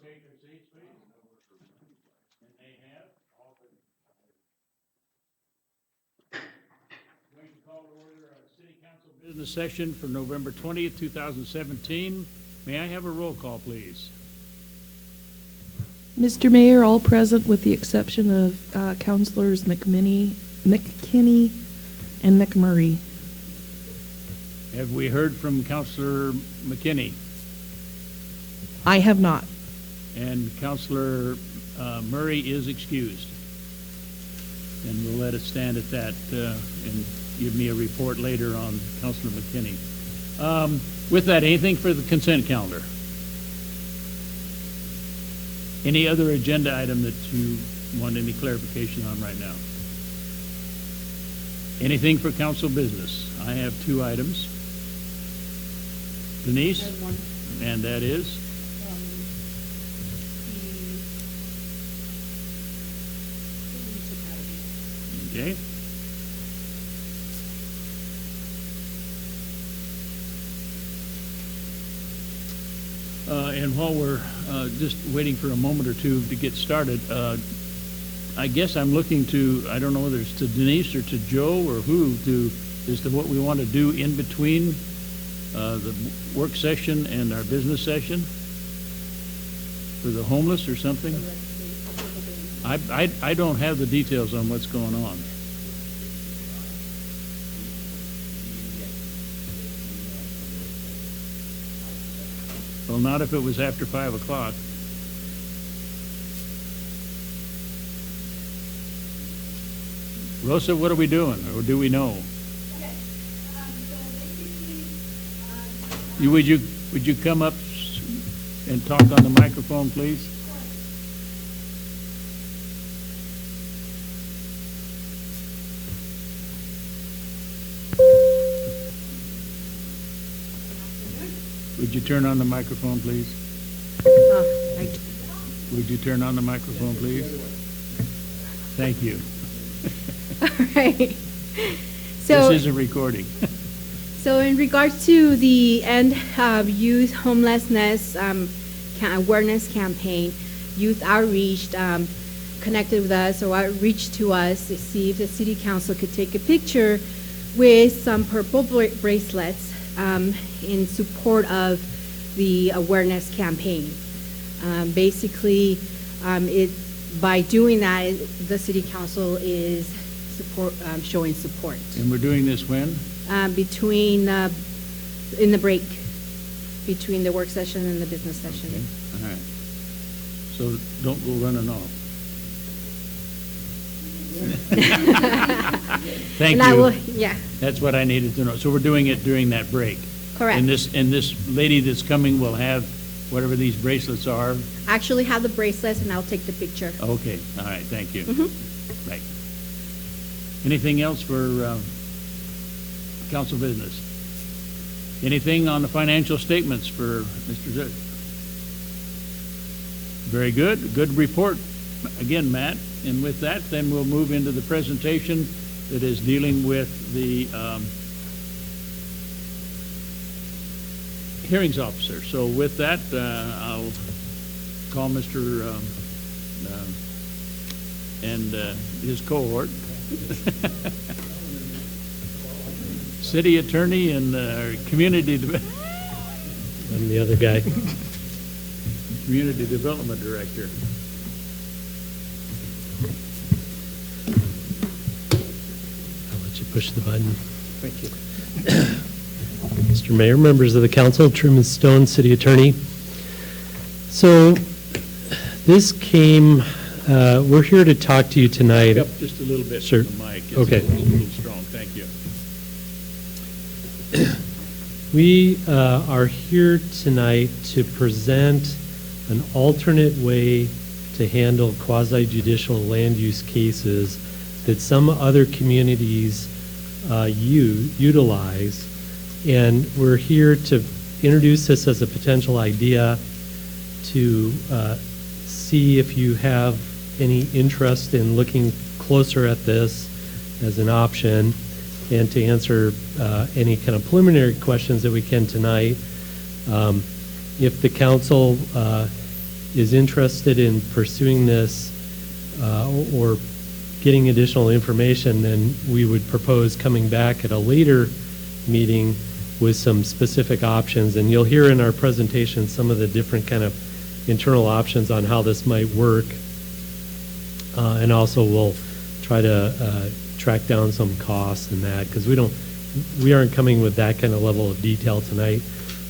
take their seats, please. And they have all been. Going to call to order a city council business session for November 20th, 2017. May I have a roll call, please? Mr. Mayor, all present with the exception of Councilors McKinney, and McMurray. Have we heard from Councilor McKinney? I have not. And Councilor Murray is excused. And we'll let it stand at that and give me a report later on Councilor McKinney. With that, anything for the consent calendar? Any other agenda item that you want any clarification on right now? Anything for council business? I have two items. Denise? I have one. And that is? Okay. And while we're just waiting for a moment or two to get started, I guess I'm looking to, I don't know whether it's to Denise or to Joe or who, as to what we want to do in between the work session and our business session for the homeless or something. I don't have the details on what's going on. Well, not if it was after 5 o'clock. Rosa, what are we doing, or do we know? Okay, so basically, Would you come up and talk on the microphone, please? Would you turn on the microphone, please? right. Would you turn on the microphone, please? Thank you. All right. So, This is a recording. so in regards to the end of youth homelessness awareness campaign, youth outreach connected with us or outreached to us to see if the city council could take a picture with some purple bracelets in support of the awareness campaign. Basically, by doing that, the city council is showing support. And we're doing this when? In the break between the work session and the business session. Okay. All right. So don't go running off. Thank you. Yeah. That's what I needed to know. So we're doing it during that break. Correct. And this lady that's coming will have whatever these bracelets are. Actually have the bracelets and I'll take the picture. Okay. All right. Thank you. Mhm. Right. Anything else for council business? Anything on the financial statements for Mr. Zook? Very good. Good report again, Matt. And with that, then we'll move into the presentation that is dealing with the hearings officer. So with that, I'll call Mr. And his cohort, city attorney and community I'm the other guy. community development director. I'll let you push the button. Thank you. Mr. Mayor, members of the council, Truman Stone, city attorney. So this came, we're here to talk to you tonight. Up just a little bit Sure. from the mic. It's Okay. a little strong. Thank you. We are here tonight to present an alternate way to handle quasi-judicial land use cases that some other communities utilize. And we're here to introduce this as a potential idea to see if you have any interest in looking closer at this as an option, and to answer any kind of preliminary questions that we can tonight. If the council is interested in pursuing this or getting additional information, then we would propose coming back at a later meeting with some specific options. And you'll hear in our presentation some of the different kind of internal options on how this might work. And also we'll try to track down some costs and that, because we aren't coming with that kind of level of detail tonight.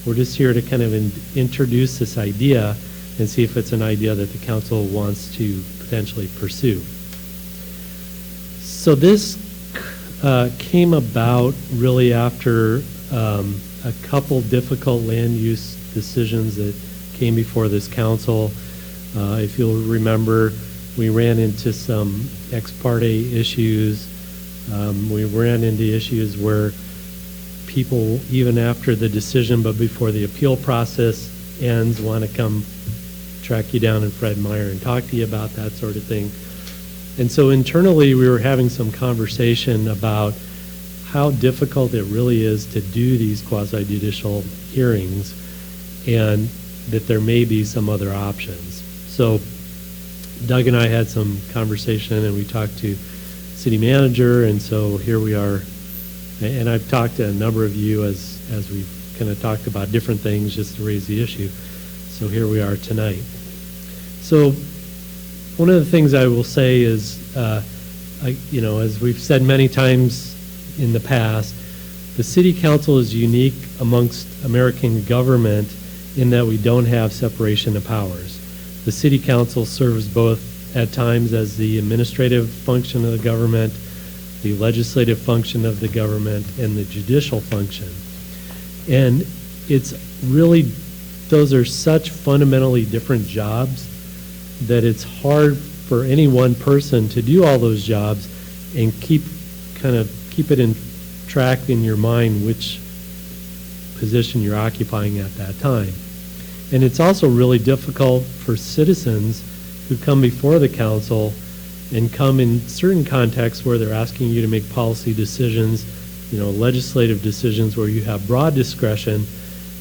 We're just here to kind of introduce this idea and see if it's an idea that the council wants to potentially pursue. So this came about really after a couple difficult land use decisions that came before this council. If you'll remember, we ran into some ex parte issues. We ran into issues where people, even after the decision but before the appeal process ends, want to come track you down in Fred Meyer and talk to you about that sort of thing. And so internally we were having some conversation about how difficult it really is to do these quasi-judicial hearings, and that there may be some other options. So Doug and I had some conversation, and we talked to city manager, and so here we are. And I've talked to a number of you as we've kind of talked about different things just to raise the issue. So here we are tonight. So one of the things I will say is, as we've said many times in the past, the city council is unique amongst American government in that we don't have separation of powers. The city council serves both at times as the administrative function of the government, the legislative function of the government, and the judicial function. And it's really, those are such fundamentally different jobs that it's hard for any one person to do all those jobs and keep it in track in your mind which position you're occupying at that time. And it's also really difficult for citizens who come before the council and come in certain contexts where they're asking you to make policy decisions, legislative decisions where you have broad discretion,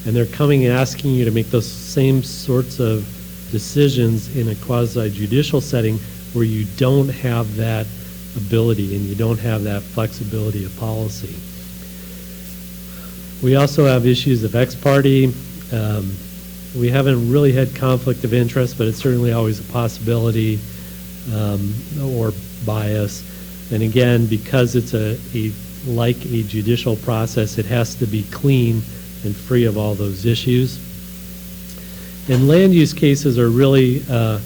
and they're coming and asking you to make those same sorts of decisions in a quasi-judicial setting where you don't have that ability and you don't have that flexibility of policy. We also have issues of ex parte. We haven't really had conflict of interest, but it's certainly always a possibility, or bias. And again, because it's like a judicial process, it has to be clean and free of all those issues. And land use cases are really, a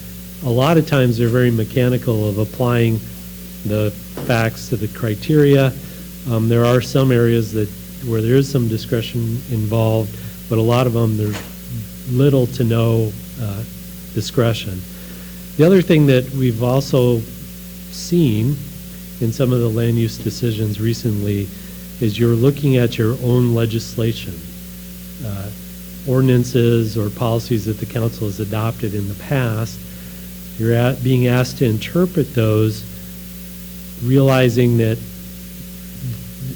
lot of times they're very mechanical of applying the facts to the criteria. There are some areas where there is some discretion involved, but a lot of them there's little to no discretion. The other thing that we've also seen in some of the land use decisions recently is you're looking at your own legislation, ordinances or policies that the council has adopted in the past. You're being asked to interpret those, realizing that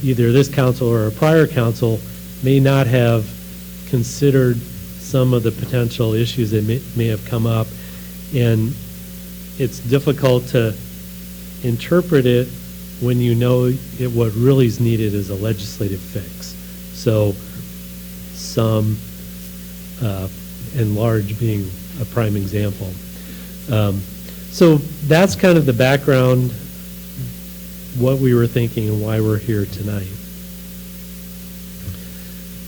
either this council or a prior council may not have considered some of the potential issues that may have come up, and it's difficult to interpret it when you know what really is needed is a legislative fix. So some, and large being a prime example. So that's kind of the background, what we were thinking and why we're here tonight.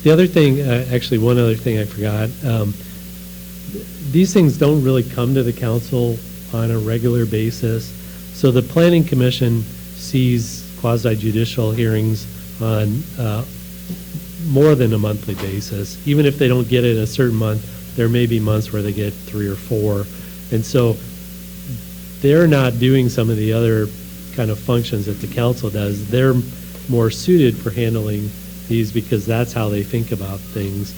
The other thing, actually one other thing I forgot, these things don't really come to the council on a regular basis. So the Planning Commission sees quasi-judicial hearings on more than a monthly basis. Even if they don't get it a certain month, there may be months where they get 3 or 4. And so they're not doing some of the other kind of functions that the council does. They're more suited for handling these because that's how they think about things.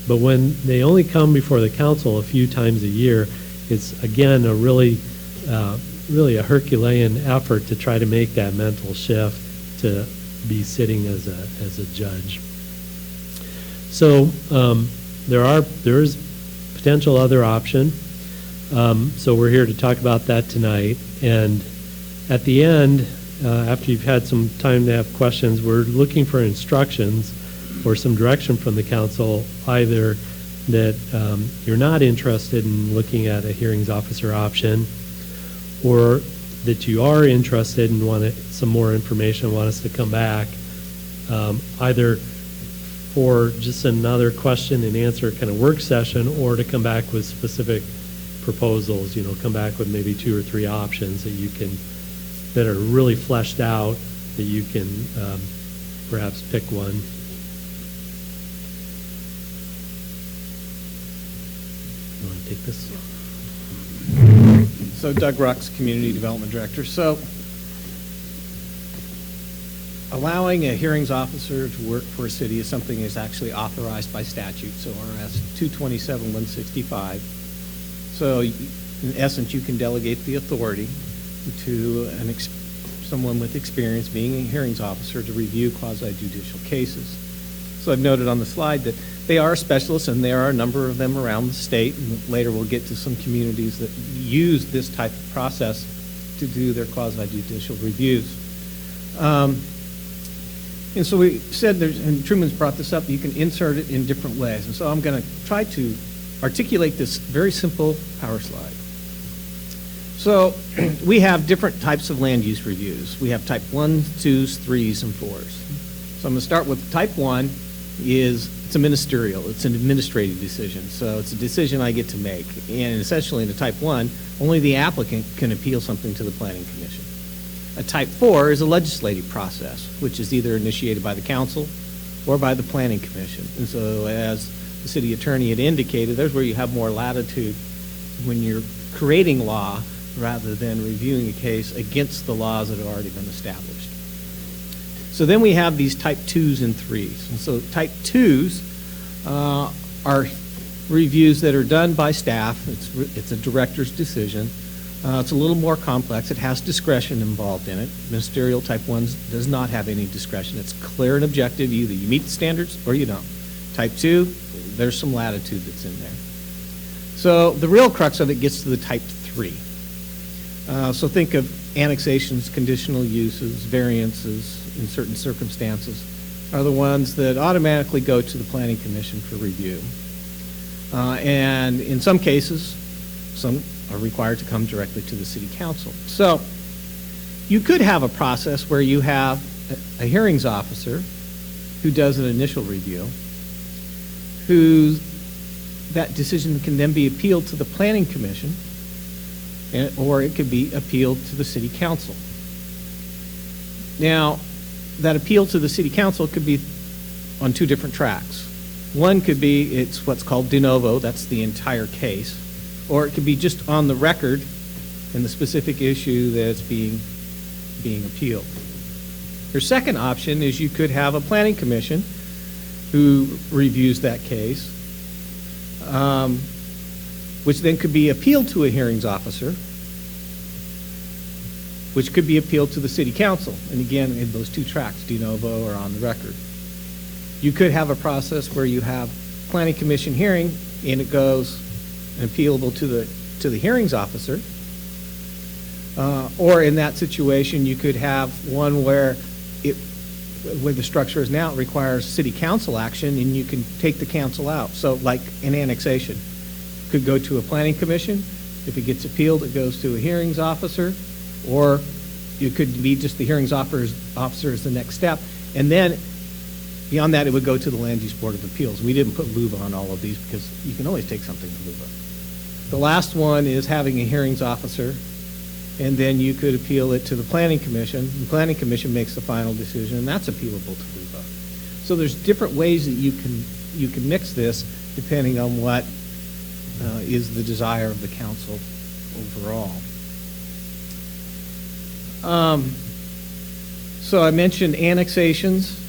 But when they only come before the council a few times a year, it's again a really a Herculean effort to try to make that mental shift to be sitting as a judge. So there is potential other option. So we're here to talk about that tonight. And at the end, after you've had some time to have questions, we're looking for instructions or some direction from the council, either that you're not interested in looking at a hearings officer option, or that you are interested and want some more information, want us to come back, either for just another question and answer kind of work session, or to come back with specific proposals, come back with maybe 2 or 3 options that are really fleshed out, that you can perhaps pick one. You want to take this? So Doug Rucks, Community Development Director. So allowing a hearings officer to work for a city is something that's actually authorized by statute, so RS 227-165. So in essence, you can delegate the authority to someone with experience being a hearings officer to review quasi-judicial cases. So I've noted on the slide that they are specialists, and there are a number of them around the state, and later we'll get to some communities that use this type of process to do their quasi-judicial reviews. And so we said, and Truman's brought this up, you can insert it in different ways. And so I'm going to try to articulate this very simple power slide. So we have different types of land use reviews. We have type 1, 2s, 3s, and 4s. So I'm going to start with type 1 it's a ministerial, it's an administrative decision. So it's a decision I get to make. And essentially in a type 1, only the applicant can appeal something to the Planning Commission. A type 4 is a legislative process, which is either initiated by the council or by the Planning Commission. And so as the city attorney had indicated, there's where you have more latitude when you're creating law rather than reviewing a case against the laws that have already been established. So then we have these type 2s and 3s. And so type 2s are reviews that are done by staff. It's a director's decision. It's a little more complex. It has discretion involved in it. Ministerial type 1s does not have any discretion. It's clear and objective. Either you meet the standards or you don't. Type 2, there's some latitude that's in there. So the real crux of it gets to the type 3. So think of annexations, conditional uses, variances in certain circumstances are the ones that automatically go to the Planning Commission for review. And in some cases, some are required to come directly to the City Council. So you could have a process where you have a hearings officer who does an initial review, that decision can then be appealed to the Planning Commission, or it could be appealed to the City Council. Now, that appeal to the City Council could be on 2 different tracks. One could be, it's what's called de novo, that's the entire case, or it could be just on the record in the specific issue that's being appealed. Your second option is you could have a Planning Commission who reviews that case, which then could be appealed to a hearings officer, which could be appealed to the City Council. And again, in those 2 tracks, de novo or on the record. You could have a process where you have Planning Commission hearing and it goes appealable to the hearings officer. Or in that situation, you could have one where the structure is now, it requires City Council action and you can take the council out. So like an annexation. Could go to a Planning Commission. If it gets appealed, it goes to a hearings officer, or it could be just the hearings officer is the next step. And then beyond that, it would go to the Land Use Board of Appeals. We didn't put LUBA on all of these because you can always take something to LUBA. The last one is having a hearings officer, and then you could appeal it to the Planning Commission. The Planning Commission makes the final decision, and that's appealable to LUBA. So there's different ways that you can mix this depending on what is the desire of the council overall. So I mentioned annexations,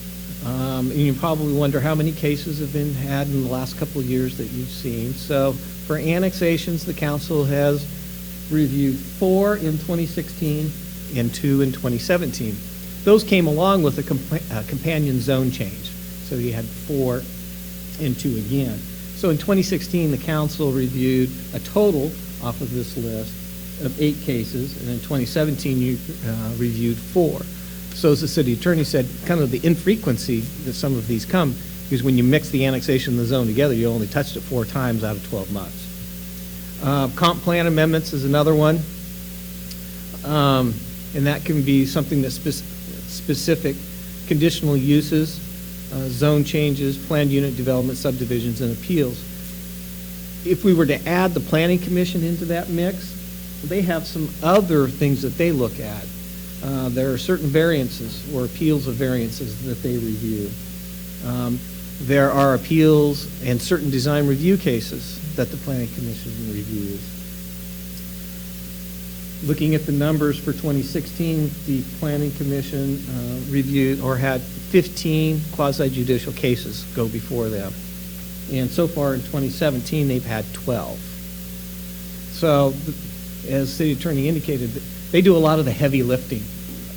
and you probably wonder how many cases have been had in the last couple of years that you've seen. So for annexations, the council has reviewed 4 in 2016 and 2 in 2017. Those came along with a companion zone change. So you had 4 and 2 again. So in 2016, the council reviewed a total off of this list of 8 cases, and in 2017 you reviewed 4. So as the city attorney said, kind of the infrequency that some of these come, because when you mix the annexation and the zone together, you only touched it 4 times out of 12 months. Comp plan amendments is another one, and that can be something that's specific, conditional uses, zone changes, planned unit development, subdivisions, and appeals. If we were to add the Planning Commission into that mix, they have some other things that they look at. There are certain variances or appeals of variances that they review. There are appeals and certain design review cases that the Planning Commission reviews. Looking at the numbers for 2016, the Planning Commission reviewed or had 15 quasi-judicial cases go before them. And so far in 2017, they've had 12. So, as City Attorney indicated, they do a lot of the heavy lifting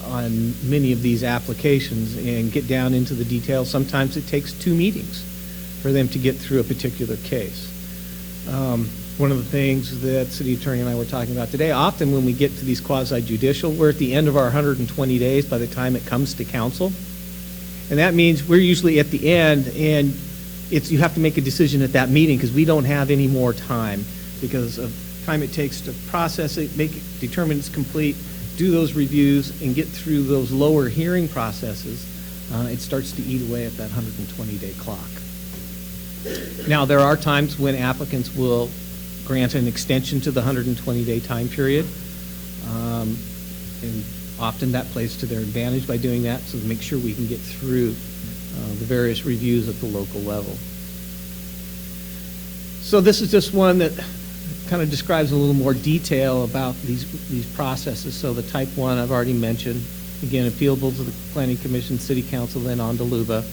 on many of these applications and get down into the details. Sometimes it takes 2 meetings for them to get through a particular case. One of the things that City Attorney and I were talking about today, often when we get to these quasi-judicial, we're at the end of our 120 days by the time it comes to council. And that means we're usually at the end, and you have to make a decision at that meeting because we don't have any more time because of time it takes to process it, determine it's complete, do those reviews, and get through those lower hearing processes. It starts to eat away at that 120-day clock. Now, there are times when applicants will grant an extension to the 120-day time period, and often that plays to their advantage by doing that, so to make sure we can get through the various reviews at the local level. So this is just one that kind of describes a little more detail about these processes. So the type 1 I've already mentioned, again, appealable to the Planning Commission, City Council, then on to LUBA.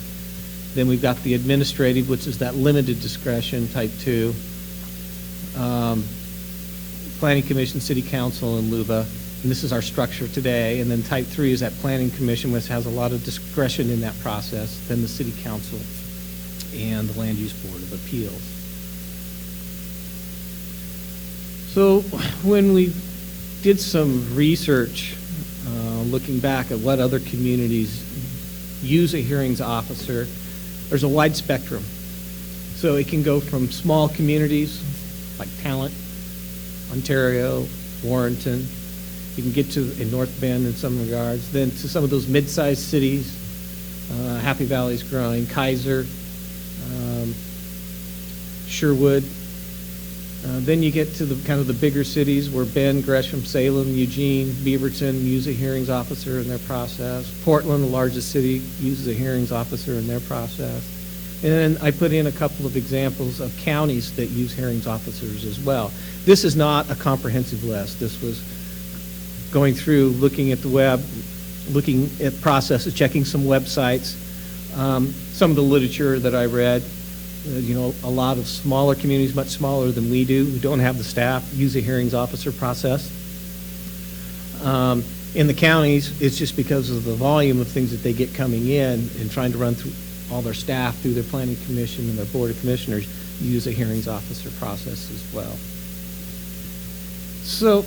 Then we've got the administrative, which is that limited discretion, type 2. Planning Commission, City Council, and LUBA. And this is our structure today. And then type 3 is that Planning Commission, which has a lot of discretion in that process. Then the City Council and the Land Use Board of Appeals. So when we did some research, looking back at what other communities use a hearings officer, there's a wide spectrum. So it can go from small communities like Talent, Ontario, Warrenton. You can get to in North Bend in some regards, then to some of those mid-sized cities. Happy Valley's growing, Kaiser, Sherwood. Then you get to the kind of the bigger cities where Bend, Gresham, Salem, Eugene, Beaverton use a hearings officer in their process. Portland, the largest city, uses a hearings officer in their process. And then I put in a couple of examples of counties that use hearings officers as well. This is not a comprehensive list. This was going through, looking at the web, looking at processes, checking some websites, some of the literature that I read. A lot of smaller communities, much smaller than we do, who don't have the staff, use a hearings officer process. In the counties, it's just because of the volume of things that they get coming in and trying to run through all their staff through their planning commission and their board of commissioners use a hearings officer process as well. So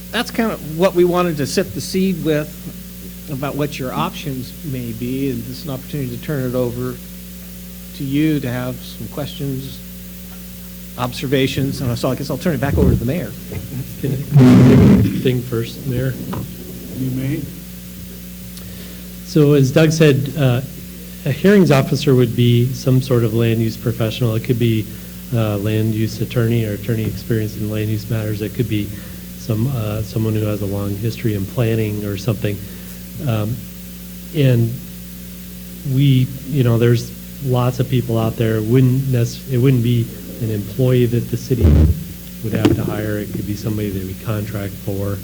that's kind of what we wanted to set the seed with about what your options may be, and this is an opportunity to turn it over to you to have some questions, observations, and so I guess I'll turn it back over to the mayor. Can I take a thing first, Mayor? You may. So as Doug said, a hearings officer would be some sort of land use professional. It could be land use attorney or attorney experienced in land use matters. It could be someone who has a long history in planning or something. And there's lots of people out there. It wouldn't be an employee that the city would have to hire. It could be somebody that we contract for.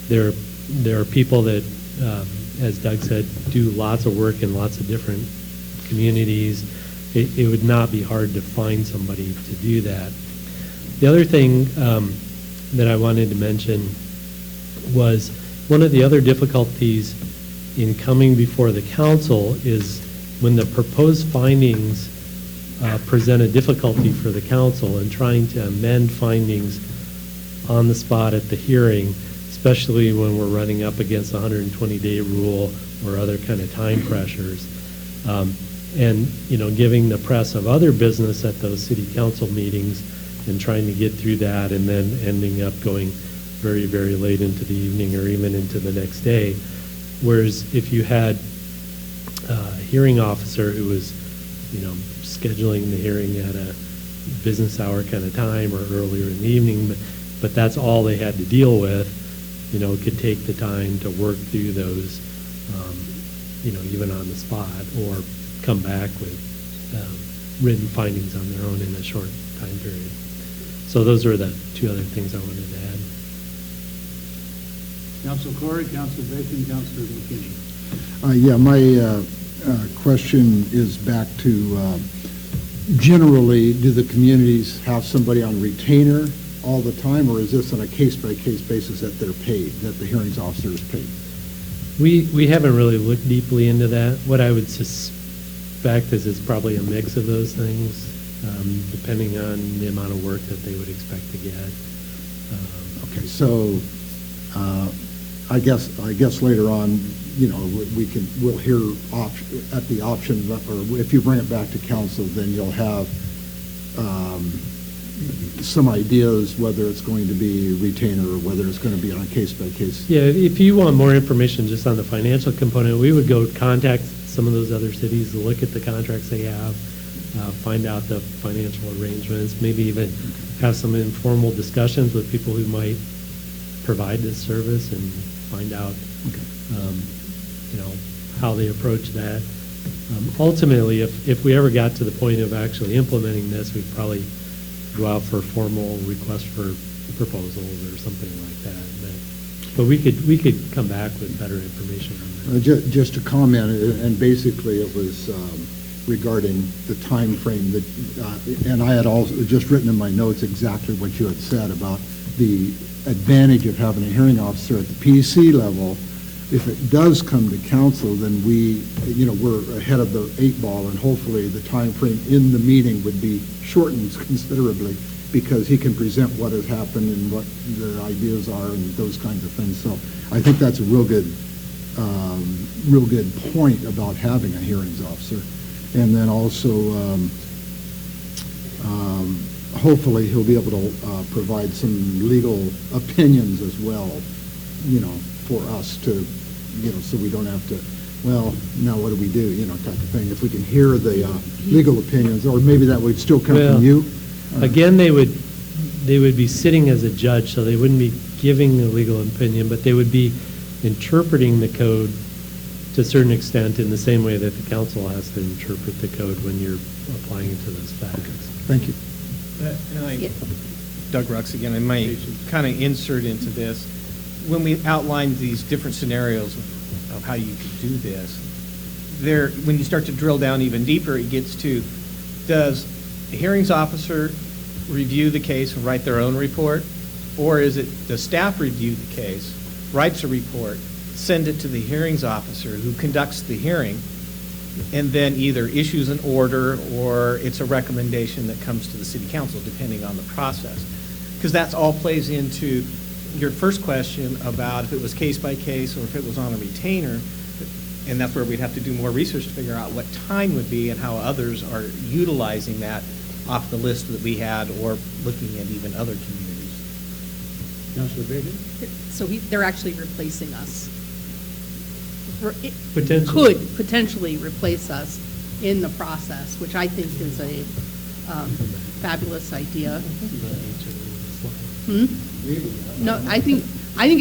There are people that, as Doug said, do lots of work in lots of different communities. It would not be hard to find somebody to do that. The other thing that I wanted to mention was one of the other difficulties in coming before the council is when the proposed findings present a difficulty for the council in trying to amend findings on the spot at the hearing, especially when we're running up against the 120-day rule or other kind of time pressures. And, you know, giving the press of other business at those city council meetings and trying to get through that and then ending up going very, very late into the evening or even into the next day. Whereas if you had a hearing officer who was, you know, scheduling the hearing at a business hour kind of time or earlier in the evening, but that's all they had to deal with, you know, could take the time to work through those, you know, even on the spot, or come back with written findings on their own in a short time period. So those are the two other things I wanted to add. Council Corey, Council Bacon, Councilor McKinney. Yeah, my question is back to generally, do the communities have somebody on retainer all the time, or is this on a case-by-case basis that they're paid, that the hearings officer is paid? We haven't really looked deeply into that. What I would suspect is it's probably a mix of those things, depending on the amount of work that they would expect to get. Okay, so I guess later on, you know, we'll hear at the option, or if you bring it back to council, then you'll have some ideas whether it's going to be retainer or whether it's going to be on a case-by-case. Yeah, if you want more information just on the financial component, we would go contact some of those other cities, look at the contracts they have, find out the financial arrangements, maybe even have some informal discussions with people who might provide this service and find out, you know, how they approach that. Ultimately, if we ever got to the point of actually implementing this, we'd probably go out for a formal request for proposals or something like that. But we could come back with better information on that. Just a comment, and basically it was regarding the time frame that, and I had also just written in my notes exactly what you had said about the advantage of having a hearing officer at the PC level. If it does come to council, then we're ahead of the 8 ball, and hopefully the time frame in the meeting would be shortened considerably, because he can present what has happened and what the ideas are and those kinds of things. So I think that's a real good point about having a hearings officer. And then also, hopefully he'll be able to provide some legal opinions as well, you know, for us to, you know, so we don't have to, well, now what do we do, you know, type of thing. If we can hear the legal opinions, or maybe that would still come from you. Again, they would be sitting as a judge, so they wouldn't be giving the legal opinion, but they would be interpreting the code to a certain extent in the same way that the council has to interpret the code when you're applying it to those facts. Thank you. Doug Rux again, I might kind of insert into this. When we outlined these different scenarios of how you could do this, when you start to drill down even deeper, it gets to, does the hearings officer review the case and write their own report? Or is it the staff review the case, writes a report, send it to the hearings officer who conducts the hearing, and then either issues an order or it's a recommendation that comes to the city council, depending on the process? Because that's all plays into your first question about if it was case by case or if it was on a retainer, and that's where we'd have to do more research to figure out what time would be and how others are utilizing that off the list that we had, or looking at even other communities. Councilor Bacon? So they're actually replacing us. Potentially. Could potentially replace us in the process, which I think is a fabulous idea. No, I think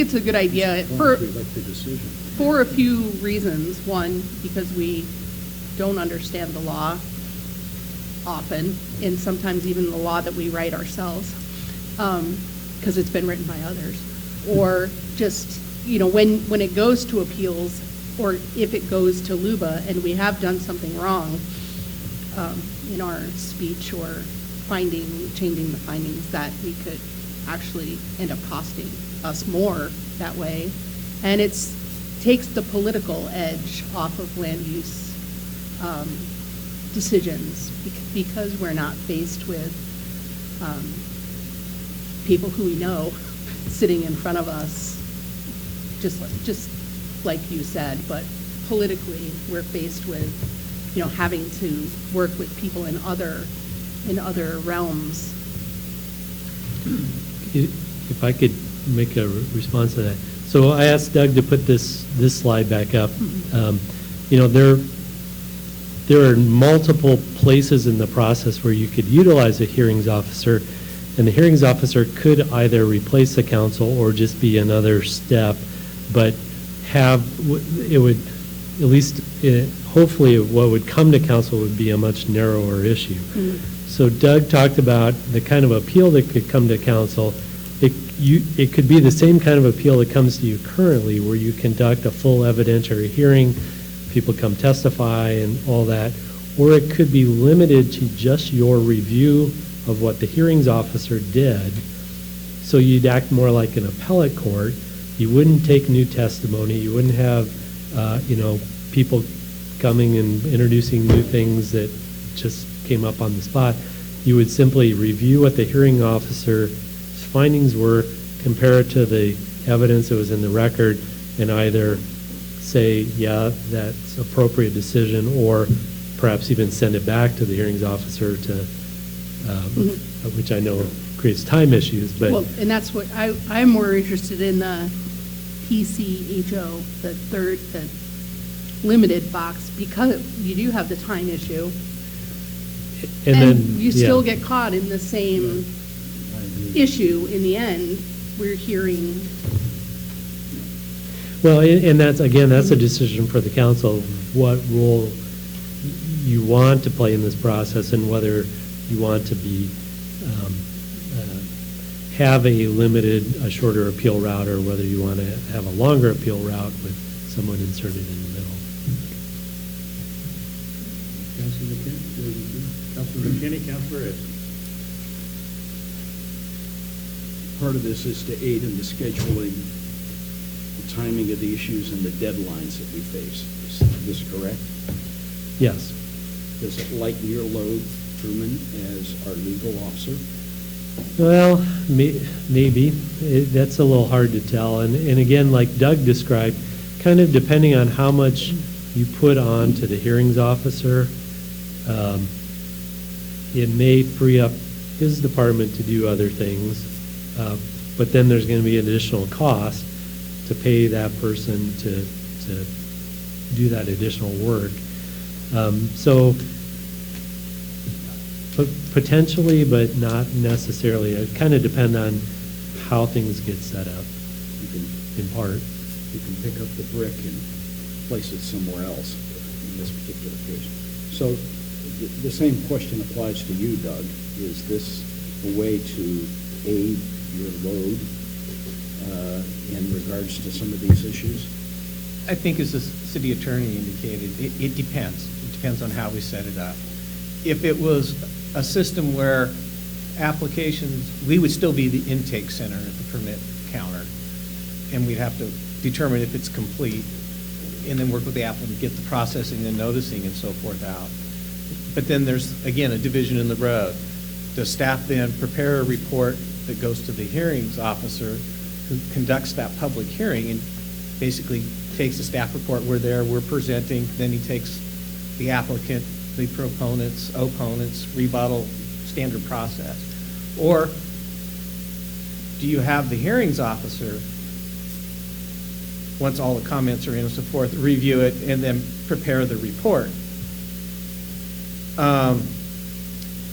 it's a good idea for a few reasons. One, because we don't understand the law often, and sometimes even the law that we write ourselves, because it's been written by others. Or just, you know, when it goes to appeals, or if it goes to LUBA and we have done something wrong in our speech or changing the findings, that we could actually end up costing us more that way. And takes the political edge off of land use decisions because we're not faced with people who we know sitting in front of us, just like you said, but politically, we're faced with, having to work with people in other realms. If I could make a response to that. So I asked Doug to put this slide back up. There are multiple places in the process where you could utilize a hearings officer, and the hearings officer could either replace the counsel or just be another step, but it would, at least, hopefully what would come to council would be a much narrower issue. So Doug talked about the kind of appeal that could come to council. It could be the same kind of appeal that comes to you currently, where you conduct a full evidentiary hearing, people come testify and all that, or it could be limited to just your review of what the hearings officer did. So you'd act more like an appellate court. You wouldn't take new testimony. You wouldn't have, people coming and introducing new things that just came up on the spot. You would simply review what the hearing officer's findings were, compare it to the evidence that was in the record, and either say, yeah, that's appropriate decision, or perhaps even send it back to the hearings officer to, which I know creates time issues, but. Well, and that's what, I'm more interested in the PCHO, the limited box, because you do have the time issue. And then you still get caught in the same issue in the end. We're hearing. Well, and that's a decision for the council, what role you want to play in this process, and whether you want to be, have a shorter appeal route, or whether you want to have a longer appeal route with someone inserted in the middle. Councilor McKinney? Councilor McKinney, Councilor Edson. Part of this is to aid in the scheduling, the timing of the issues, and the deadlines that we face. Is this correct? Yes. Does it lighten your load, Truman, as our legal officer? Well, maybe. That's a little hard to tell. And again, like Doug described, kind of depending on how much you put on to the hearings officer, it may free up his department to do other things, but then there's going to be additional cost to pay that person to do that additional work. So potentially, but not necessarily. It kind of depends on how things get set up, in part. You can pick up the brick and place it somewhere else in this particular case. So the same question applies to you, Doug. Is this a way to aid your load in regards to some of these issues? I think, as the city attorney indicated, it depends. It depends on how we set it up. If it was a system where applications, we would still be the intake center at the permit counter, and we'd have to determine if it's complete, and then work with the applicant to get the processing and noticing and so forth out. But then there's, again, a division in the road. Does staff then prepare a report that goes to the hearings officer, who conducts that public hearing and basically takes the staff report, we're there, we're presenting, then he takes the applicant, the proponents, opponents, rebuttal, standard process? Or do you have the hearings officer, once all the comments are in and so forth, review it and then prepare the report?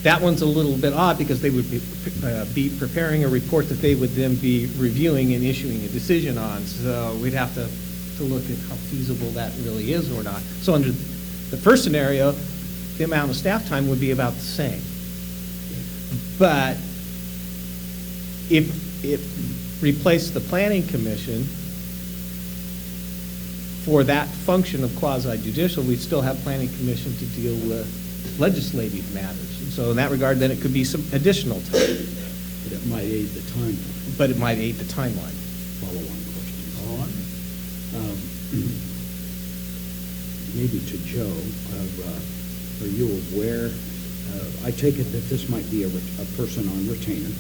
That one's a little bit odd, because they would be preparing a report that they would then be reviewing and issuing a decision on. So we'd have to look at how feasible that really is or not. So under the first scenario, the amount of staff time would be about the same. But if it replaced the planning commission for that function of quasi-judicial, we'd still have planning commission to deal with legislative matters. And so in that regard, then it could be some additional time. But it might aid the timeline. But it might aid the timeline. Follow-on questions. Maybe to Joe. Are you aware, I take it that this might be a person on retainer,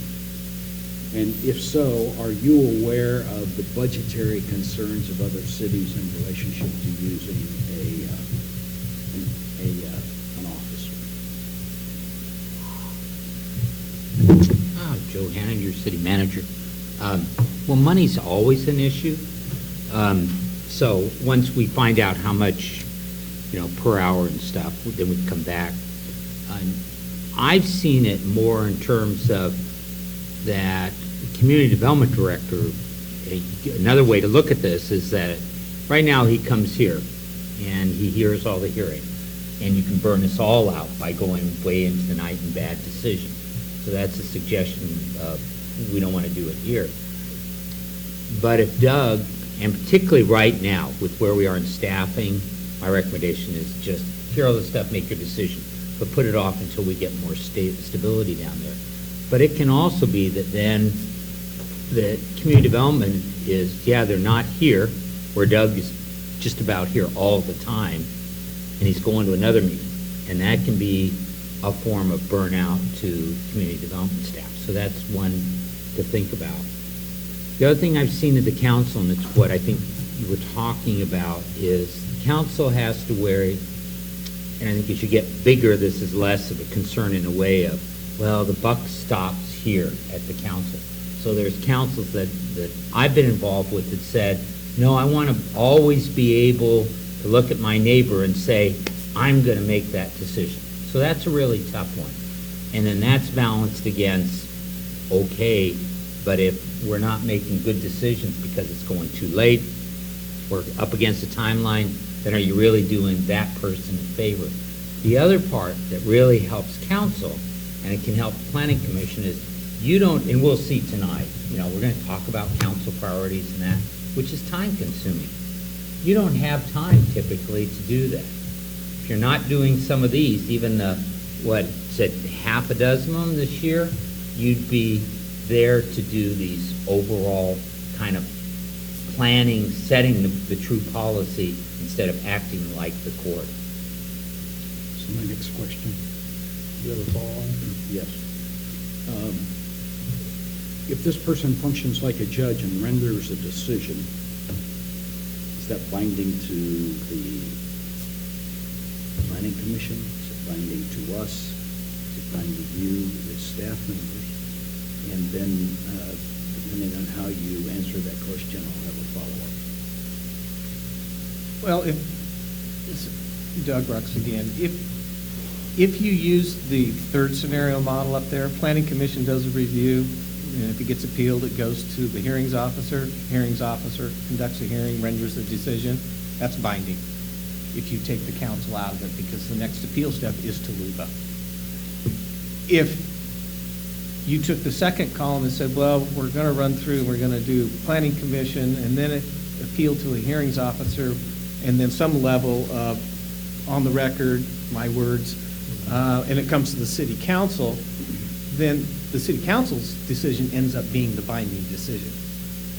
and if so, are you aware of the budgetary concerns of other cities in relationship to using an officer? Joe Hannon, your city manager. Well, money's always an issue. So once we find out how much, per hour and stuff, then we can come back. I've seen it more in terms of that community development director. Another way to look at this is that right now he comes here and he hears all the hearing, and you can burn us all out by going way into the night in bad decision. So that's a suggestion. We don't want to do it here. But if Doug, and particularly right now with where we are in staffing, my recommendation is just hear all the stuff, make your decision, but put it off until we get more stability down there. But it can also be that then the community development is, they're not here, where Doug is just about here all the time, and he's going to another meeting. And that can be a form of burnout to community development staff. So that's one to think about. The other thing I've seen at the council, and it's what I think you were talking about, is the council has to worry, and I think as you get bigger, this is less of a concern in a way of, well, the buck stops here at the council. So there's councils that I've been involved with that said, no, I want to always be able to look at my neighbor and say, I'm going to make that decision. So that's a really tough one. And then that's balanced against, okay, but if we're not making good decisions because it's going too late, we're up against a timeline, then are you really doing that person a favor? The other part that really helps council, and it can help the planning commission, is you don't, and we'll see tonight, we're going to talk about council priorities and that, which is time consuming. You don't have time typically to do that. If you're not doing some of these, even half a dozen of them this year, you'd be there to do these overall kind of planning, setting the true policy instead of acting like the court. So my next question. You have a follow-on? Yes. If this person functions like a judge and renders a decision, is that binding to the planning commission? Is it binding to us? Is it binding to you as staff members? And then, depending on how you answer that question, I'll have a follow-up. Well, Doug Rux again, if you use the third scenario model up there, planning commission does a review, and if it gets appealed, it goes to the hearings officer conducts a hearing, renders a decision, that's binding. If you take the council out of it, because the next appeal step is to LUBA. If you took the second column and said, well, we're going to run through, we're going to do planning commission, and then it appeal to a hearings officer, and then some level of on the record, my words, and it comes to the city council, then the city council's decision ends up being the binding decision.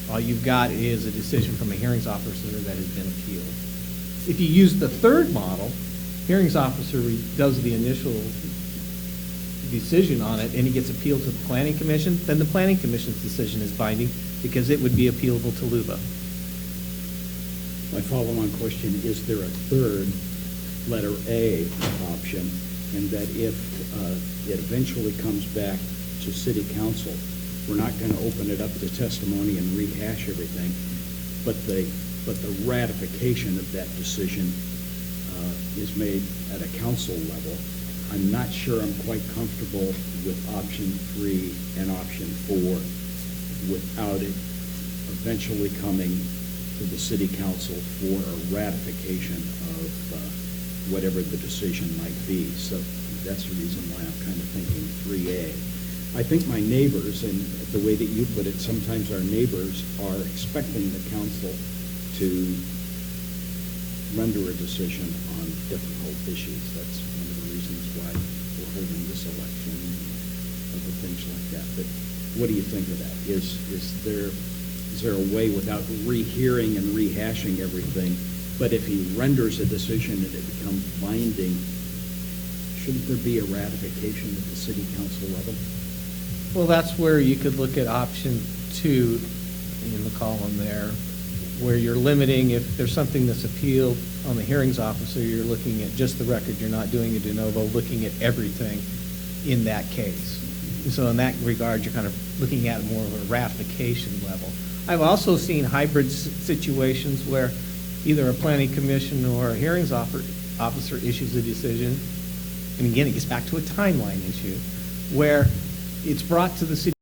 All you've got is a decision from a hearings officer that has been appealed. If you use the third model, hearings officer does the initial decision on it, and he gets appealed to the planning commission, then the planning commission's decision is binding because it would be appealable to LUBA. My follow-on question, is there a third letter A option, and that if it eventually comes back to city council, we're not going to open it up to testimony and rehash everything, but the ratification of that decision is made at a council level. I'm not sure I'm quite comfortable with option 3 and option 4 without it eventually coming to the city council for a ratification of whatever the decision might be. So that's the reason why I'm kind of thinking 3A. I think my neighbors, and the way that you put it, sometimes our neighbors are expecting the council to render a decision on difficult issues. That's one of the reasons why we're holding this election and other things like that. But what do you think of that? Is there a way, without rehearing and rehashing everything, but if he renders a decision and it becomes binding Shouldn't there be a ratification at the city council level? Well, that's where you could look at option 2 in the column there, where you're limiting, if there's something that's appealed on the hearings officer, you're looking at just the record, you're not doing a de novo, looking at everything in that case. So in that regard, you're kind of looking at more of a ratification level. I've also seen hybrid situations where either a planning commission or a hearings officer issues a decision, and again, it gets back to a timeline issue, where it's brought to the city